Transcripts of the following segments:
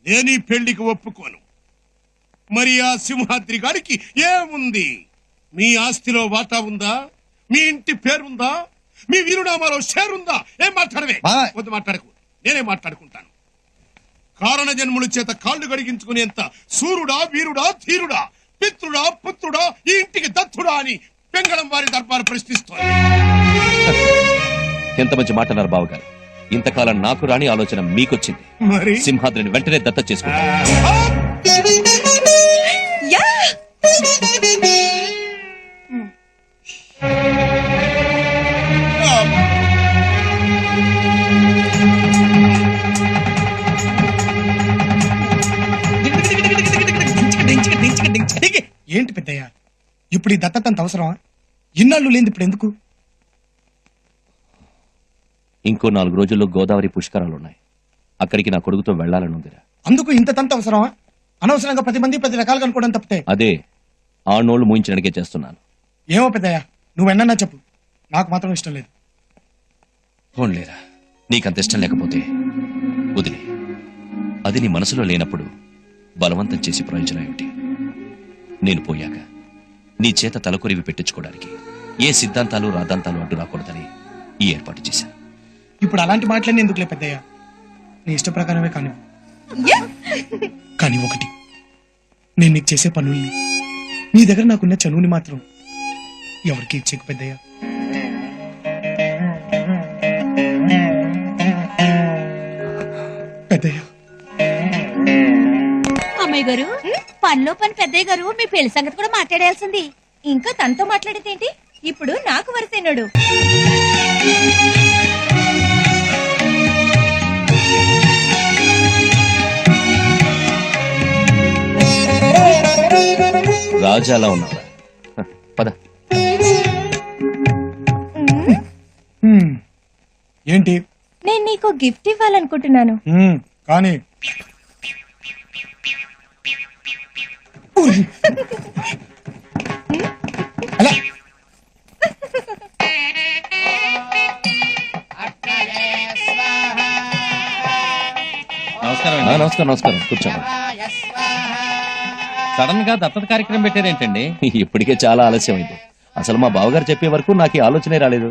నేను ఈ పెళ్లికి ఒప్పుకోను. మరి ఆ సింహాద్రి గారికి ఏముంది? మీ ఆస్తిలో వాటా ఉందా? మీ ఇంటి పేరుందా? మీ వీరునామాలో షేరుందా? ఏం మాట్లాడవే? వద్దు, మాట్లాడకు. నేనే మాట్లాడుకుంటాను. కారణ జన్ముల చేత కాళ్ళు గడిగించుకునేంత సూర్యుడా, వీరుడా, ధీరుడా, పిత్రుడా, పుత్రుడా, ఈ ఇంటికి దత్తుడా అని పెంగళం వారి దర్బారు ప్రశ్నిస్తోంది. ఎంత మంచి మాట అన్నారు బావగారు. ఇంతకాలం నాకు రాని ఆలోచన మీకొచ్చింది. మరి సింహాద్రిని వెంటనే దత్త చేసుకుంటాను. ఏంటి పెద్దయ్య, ఇప్పుడు ఈ దత్తతంత అవసరమా? ఇన్నాళ్ళు లేని ఇప్పుడు ఎందుకు? ఇంకో 4 రోజుల్లో గోదావరి పుష్కరాలున్నాయి. అక్కడికి నా కొడుకుతో వెళ్లాలని ఉందిరా. అందుకు ఇంత తంత అవసరమా? అనవసరంగా 10 మంది 10 రకాలుగా అనుకోవడం తప్పితే. అదే ఆ నోళ్లు మూయించడానికే చేస్తున్నాను. ఏమో పెద్దయ్య, నువ్వెన్నా చెప్పు, నాకు మాత్రం ఇష్టం లేదు. పోన్లేరా, నీకంత ఇష్టం లేకపోతే వదిలే. అది నీ మనసులో లేనప్పుడు బలవంతం చేసి ప్రయోజనం ఏమిటి? నేను పోయాక నీ చేత తలకొరివి పెట్టించుకోవడానికి ఏ సిద్ధాంతాలు రాద్ధాంతాలు అడ్డు రాకూడదని ఈ ఏర్పాటు చేశాను. ఇప్పుడు అలాంటి మాటలన్నీ ఎందుకులే పెద్దయ్య, నీ ఇష్ట ప్రకారమే కాని. కానీ ఒకటి, నేను నీకు చేసే పనుల్ని, నీ దగ్గర నాకున్న చనువుని మాత్రం ఎవరికి ఇచ్చేకు పెద్దయ్య. పెద్దయ్య, అమ్మాయి గారు, పనిలో పని పెద్దయ్య గారు మీ పెళ్లి సంగతి కూడా మాట్లాడాల్సింది. ఇంకా తనతో మాట్లాడేదేంటి? ఇప్పుడు నాకు వరసైనాడు. రాజాలా ఉన్నావా? పద. ఏంటి? నేను నీకు గిఫ్ట్ ఇవ్వాలనుకుంటున్నాను. కానీ అలా నమస్కారం. నమస్కారం. కూర్చోండి. సడన్ గా దత్తత కార్యక్రమం పెట్టారేంటండి? ఇప్పటికే చాలా ఆలస్యమైంది. అసలు మా బావగారు చెప్పే వరకు నాకు ఈ ఆలోచనే రాలేదు.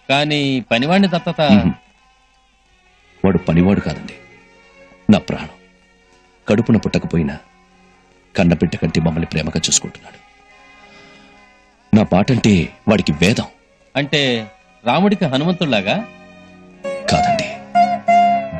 కానీ పనివాడిని దత్తత. వాడు పనివాడు కాదండి, నా ప్రాణం. కడుపున పుట్టకపోయినా కన్నబిడ్డ కంటే మమ్మల్ని ప్రేమగా చూసుకుంటున్నాడు. నా పాటంటే వాడికి వేదం. అంటే రాముడికి హనుమంతుడిలాగా? కాదండి,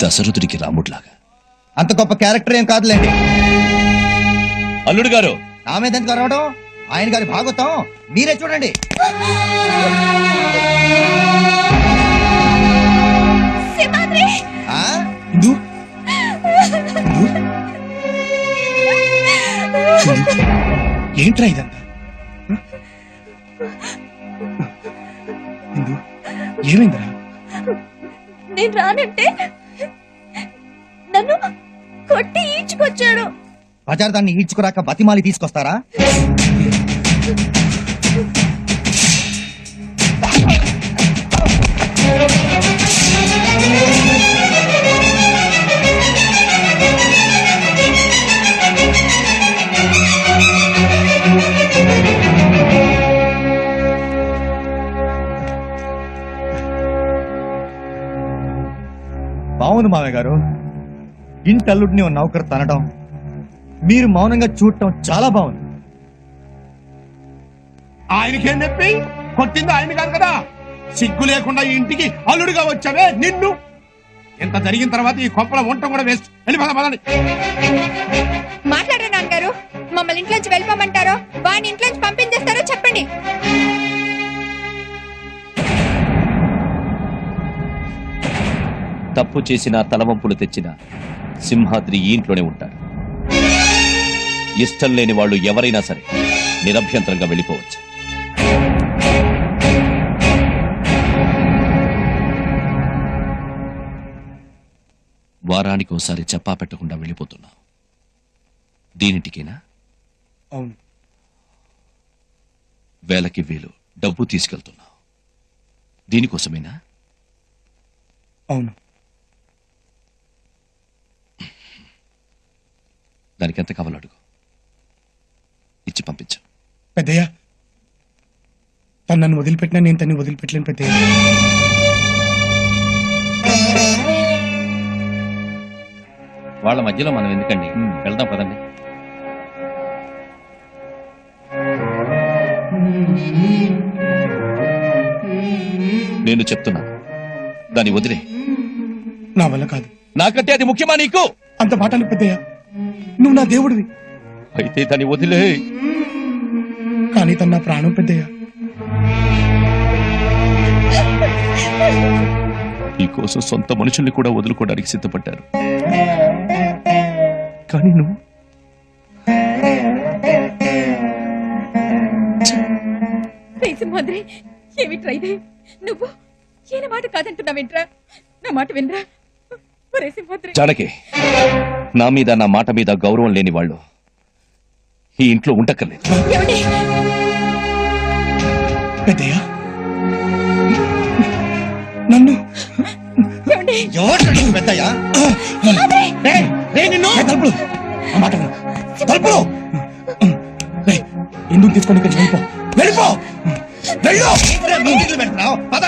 దశరథుడికి రాముడిలాగా. అంత గొప్ప క్యారెక్టర్ ఏం కాదులేండి. అల్లుడు గారు, నా మీద ఎందుకు అరవడం? ఆయన గారి భాగవతం మీరే చూడండి. ఆ? ఇందు? ఏంట్రా ఇదంతా? ఇందు, ఏమైందిరా? నేను రానంటే నన్ను కొట్టి ఈడ్చుకొచ్చాడు. బజార్ దాన్ని ఈడ్చుకురాక బతిమాలి తీసుకొస్తారా? బాగుంది మామయ్య గారు, ఇంటల్లుడిని నౌకరు తనడం, మీరు మౌనంగా చూడటం చాలా బాగుంది. ఆయనకేం చెప్పి కొట్టింది ఆయన కాదు కదా. సిగ్గు లేకుండా ఈ ఇంటికి అల్లుడిగా వచ్చావే నిన్ను. ఎంత జరిగిన తర్వాత ఈ కొంపల వంట కూడా వేస్ట్. వెళ్ళిపోదాం. మాట్లాడారు నాన్నగారు, మమ్మల్ని ఇంట్లోంచి వెళ్ళిపోమంటారో వాడిని ఇంట్లోంచి పంపించేస్తారో చెప్పండి. తప్పు చేసిన తలవంపులు తెచ్చిన సింహాద్రి ఈ ఇంట్లోనే ఉంటాడు. ఇష్టం లేని వాళ్ళు ఎవరైనా సరే నిరభ్యంతరంగా వెళ్ళిపోవచ్చు. వారానికి ఒకసారి చెప్పా పెట్టకుండా వెళ్ళిపోతున్నావు. దీనిటికేనా? అవును. వేలకి వేలు డబ్బు తీసుకెళ్తున్నావు. దీనికోసమేనా? అవును. దానికి ఎంత కావాలో అడుగు, ఇచ్చి పంపించు. పెద్దయ్య, తను నన్ను వదిలిపెట్టినా నేను తన్ని వదిలిపెట్టలేను పెద్దయ్య. వాళ్ళ మధ్యలో మనం ఎందుకండి, వెళ్దాం పదండి. నేను చెప్తున్నా, దాన్ని వదిలే. నా వల్ల కాదు. నాకంటే అది ముఖ్యమా నీకు? అంత మాటలు పెద్దయ్య, నువ్వు నా దేవుడివి. అయితే దాన్ని వదిలే. కానీ తను నా ప్రాణం పెద్దయ్య. నీకోసం సొంత మనుషుల్ని కూడా వదులుకోవడానికి సిద్ధపడ్డారు. కానీ నువ్వు సింహాద్రి, ఏమిట్రా ఇది? నువ్వు ఈయన మాట కాదంటున్నావేంట్రా? నా మాట వినరా? ఒరే సింహాద్రి, జానకి, నా మీద నా మాట మీద గౌరవం లేని వాళ్ళు ఈ ఇంట్లో ఉండక్కర్లేదు. ఏమండి? పెద్దయ్య, నన్ను ఏమండి? పెద్దయ్యా తలుపులు ఆ మాట విను. తలుపులు రేయ్, ఎందుకు తీసుకొని ఇక్కడికి వెళ్ళిపో, వెళ్ళిపో, వెళ్ళు. పెడుతున్నావు పద.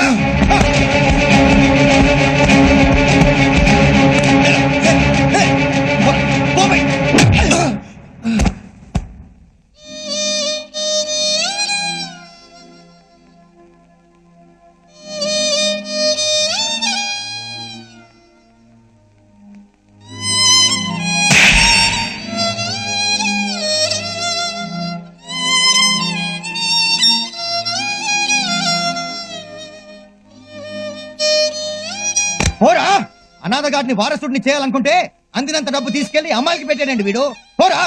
పోరా, అనాథగాడిని వారసుడిని చేయాలనుకుంటే అందినంత డబ్బు తీసుకెళ్లి అమ్మాయికి పెట్టాడండి వీడు. పోరా.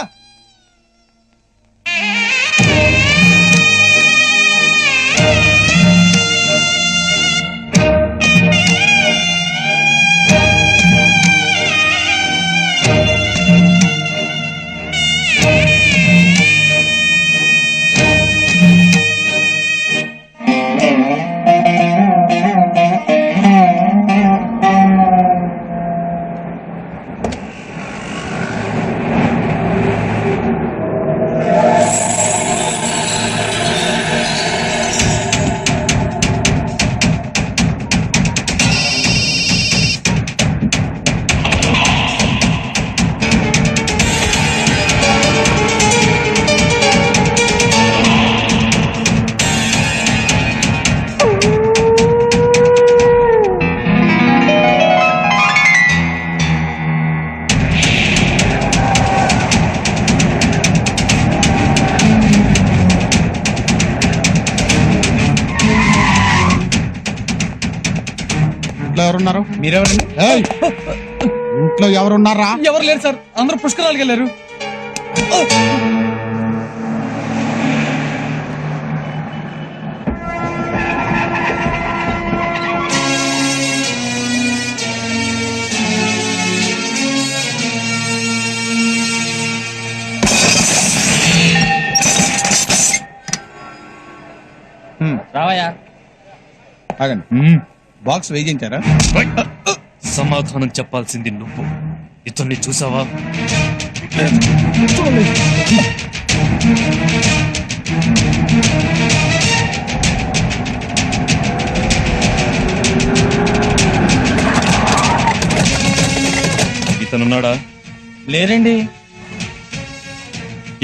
ఇంట్లో ఎవరున్నారు? మీరెవరండి? ఇంట్లో ఎవరున్నారా? ఎవరు లేరు సార్, అందరూ పుష్కరాలకు వెళ్ళారు. రావయ్యా. బాక్స్ వేయించారా? సమాధానం చెప్పాల్సింది నువ్వు. ఇతన్ని చూసావా? ఇతనున్నాడా? లేరండి.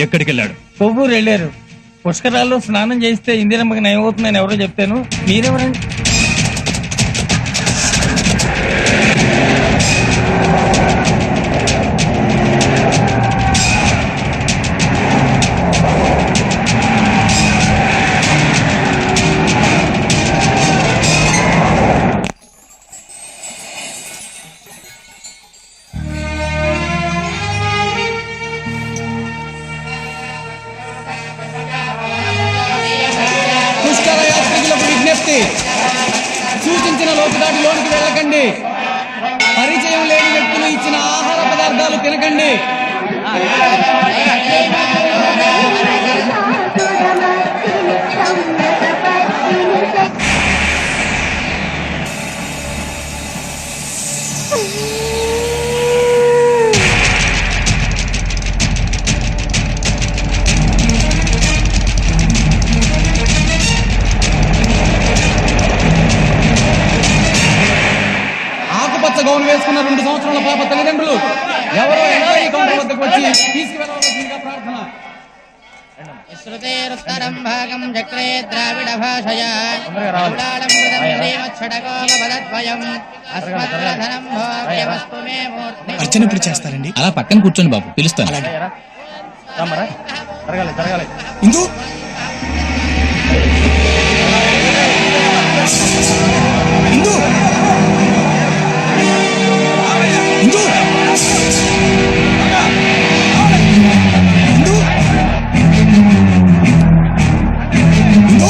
ఎక్కడికి వెళ్ళాడు? కొవ్వూరు వెళ్ళారు. పుష్కరాల్లో స్నానం చేస్తే ఇందిరమ్మకి నయం అవుతుందని ఎవరో చెప్తాను. మీరెవరండి? పుష్కర యాత్రికులకు విజ్ఞప్తి, సూచించిన లోతుదాటి లోనికి వెళ్ళకండి. పరిచయం లేని వ్యక్తులు ఇచ్చిన ఆహార పదార్థాలు తినకండి. పచ్చ గౌను వేసుకున్న 2 సంవత్సరాల పాప తల్లిదండ్రులు ఎవరో ఎలా ఈ కౌంటర్ వద్దకు వచ్చి తీసుకువెళ్ళవలసిందిగా ప్రార్థన. శ్రుతేరుత్తరం భాగం చక్రే ద్రావిడ భాషయా అర్చన ఇప్పుడు చేస్తారండి? అలా పక్కన కూర్చోండి బాబు, పిలుస్తాను. జరగాలి. ఇందు ఇందు ఇందు ఇందు ఇందు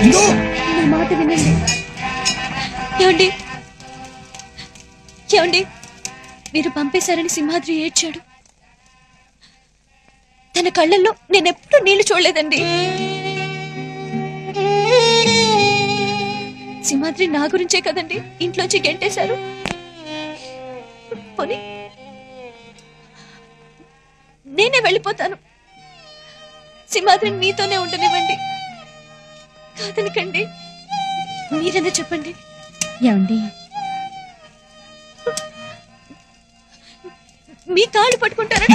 ఇందు నా మాట వినండి. ఏమండి ఏమండి, మీరు పంపేశారని సింహాద్రి ఏడ్చాడు. తన కళ్ళల్లో నేనెప్పుడు నీళ్లు చూడలేదండి. సింహాద్రి నా గురించే కదండి ఇంట్లోంచి గెంటేశారు. పోనీ నేనే వెళ్ళిపోతాను. సింహాద్రి మీతోనే ఉండనివ్వండి. కాదనకండి, మీరైనా చెప్పండి. ఏమండి, మీ కాళ్ళు పట్టుకుంటారా?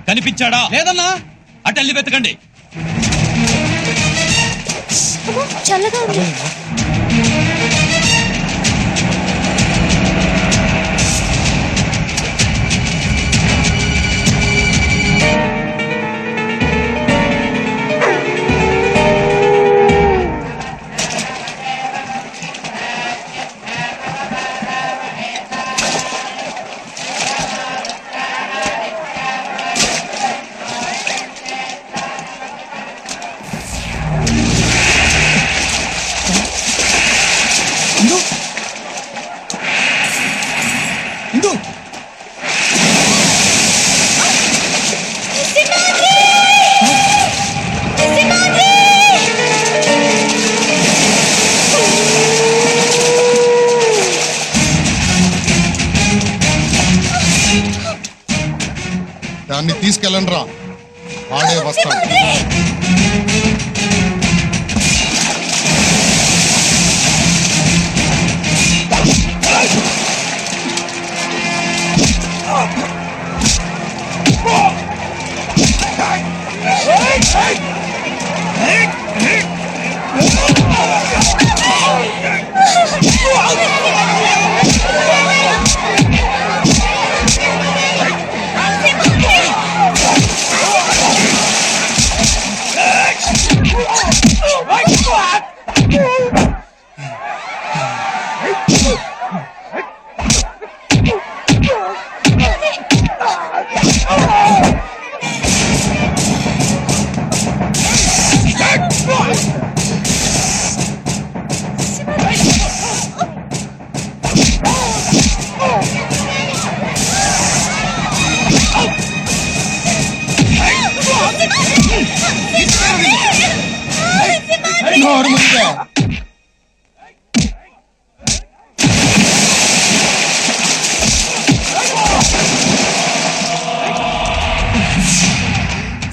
కనిపించాడా? లేదన్నా. అటెళ్ళి వెతకండి. అమ్మో, చల్లగా ఉంది. ఇందు ఇందు దాన్ని తీసుకెళ్ళండి రా, ఆడే వస్తాడు.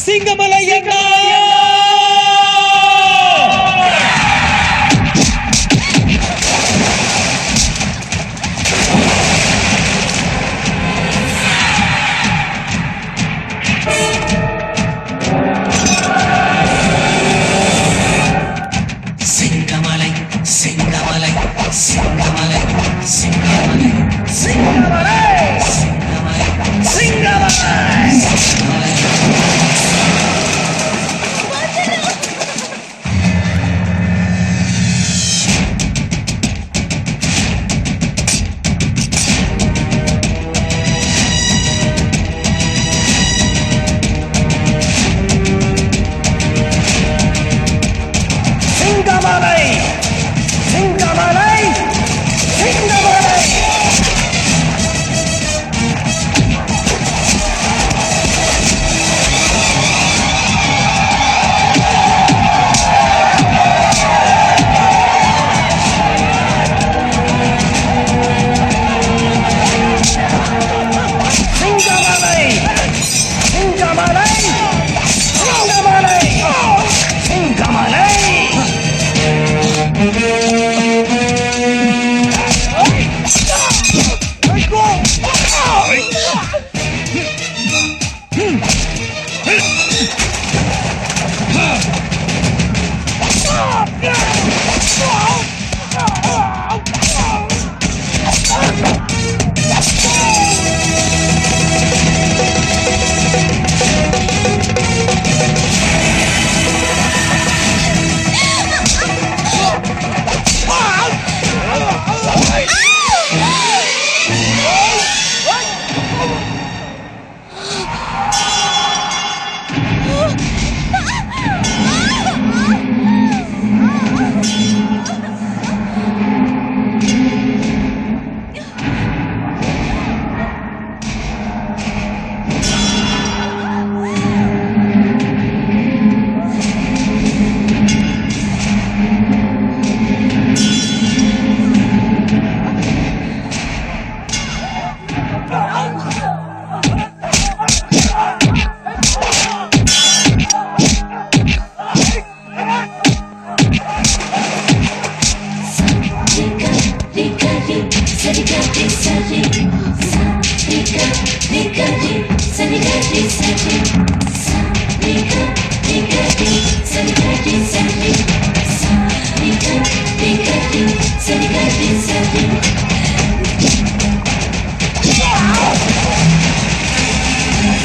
సింగమలయ్య సింగమాలై సింగమాలై సింగమాలై సింగమాలై సింగమాలై సింగమాలై సింగమాలై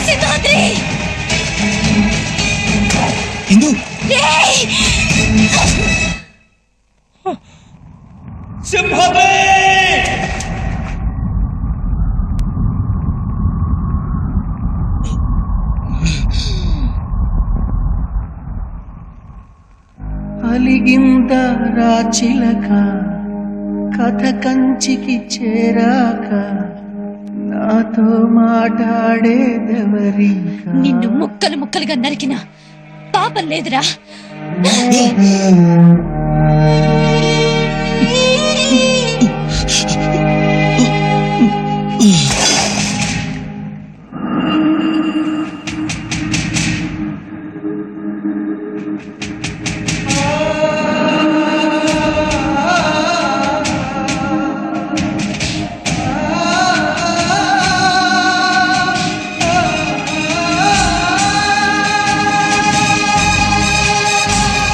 సింహాద్రి ఇందు అలిగింద రాచిలక కథ కంచికి చేరాక నాతో మాట్లాడేదెవరి నిన్ను ముక్కలు ముక్కలుగా నరికిన పాపం లేదురా